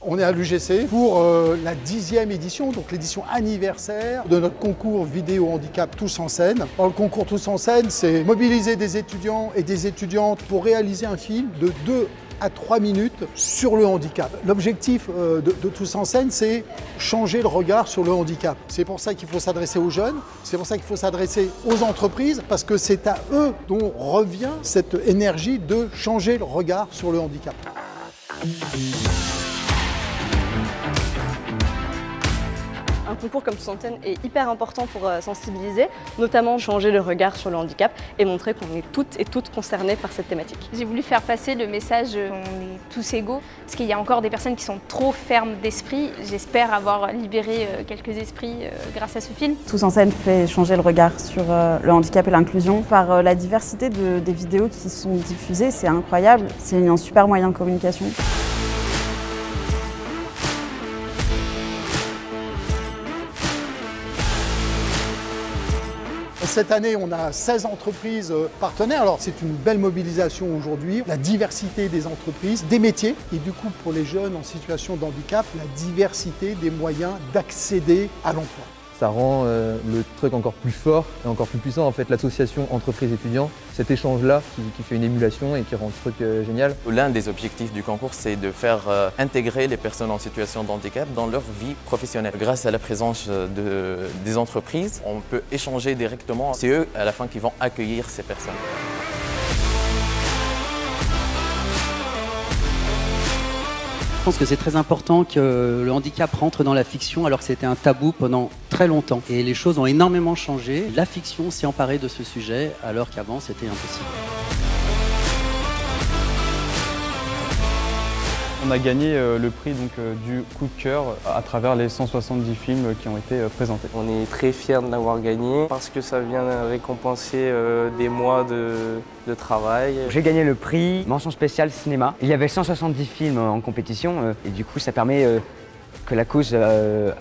On est à l'UGC pour la 10e édition, donc l'édition anniversaire de notre concours vidéo handicap Tous en scène. Alors, le concours Tous en scène, c'est mobiliser des étudiants et des étudiantes pour réaliser un film de 2 à 3 minutes sur le handicap. L'objectif de Tous en scène, c'est changer le regard sur le handicap. C'est pour ça qu'il faut s'adresser aux jeunes, c'est pour ça qu'il faut s'adresser aux entreprises, parce que c'est à eux dont revient cette énergie de changer le regard sur le handicap. Un concours comme Tous en scène est hyper important pour sensibiliser, notamment changer le regard sur le handicap et montrer qu'on est toutes et toutes concernées par cette thématique. J'ai voulu faire passer le message qu'on est tous égaux, parce qu'il y a encore des personnes qui sont trop fermes d'esprit. J'espère avoir libéré quelques esprits grâce à ce film. Tous en scène fait changer le regard sur le handicap et l'inclusion par la diversité des vidéos qui sont diffusées, c'est incroyable, c'est un super moyen de communication. Cette année, on a 16 entreprises partenaires. Alors, c'est une belle mobilisation aujourd'hui. La diversité des entreprises, des métiers et du coup, pour les jeunes en situation de handicap, la diversité des moyens d'accéder à l'emploi. Ça rend le truc encore plus fort et encore plus puissant. En fait, l'association entreprise-étudiants, cet échange-là qui fait une émulation et qui rend le truc génial. L'un des objectifs du concours, c'est de faire intégrer les personnes en situation de handicap dans leur vie professionnelle. Grâce à la présence des entreprises, on peut échanger directement. C'est eux, à la fin, qui vont accueillir ces personnes. Je pense que c'est très important que le handicap rentre dans la fiction alors que c'était un tabou pendant très longtemps. Et les choses ont énormément changé. La fiction s'est emparée de ce sujet alors qu'avant c'était impossible. On a gagné le prix du coup de cœur à travers les 170 films qui ont été présentés. On est très fiers de l'avoir gagné parce que ça vient récompenser des mois de travail. J'ai gagné le prix mention spéciale cinéma. Il y avait 170 films en compétition et du coup ça permet que la cause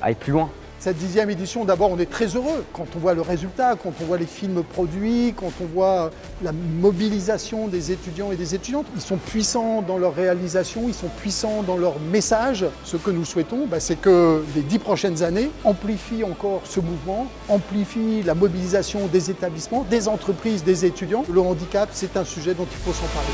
aille plus loin. Cette 10e édition, d'abord, on est très heureux quand on voit le résultat, quand on voit les films produits, quand on voit la mobilisation des étudiants et des étudiantes. Ils sont puissants dans leur réalisation, ils sont puissants dans leur message. Ce que nous souhaitons, c'est que les 10 prochaines années amplifient encore ce mouvement, amplifient la mobilisation des établissements, des entreprises, des étudiants. Le handicap, c'est un sujet dont il faut s'emparer.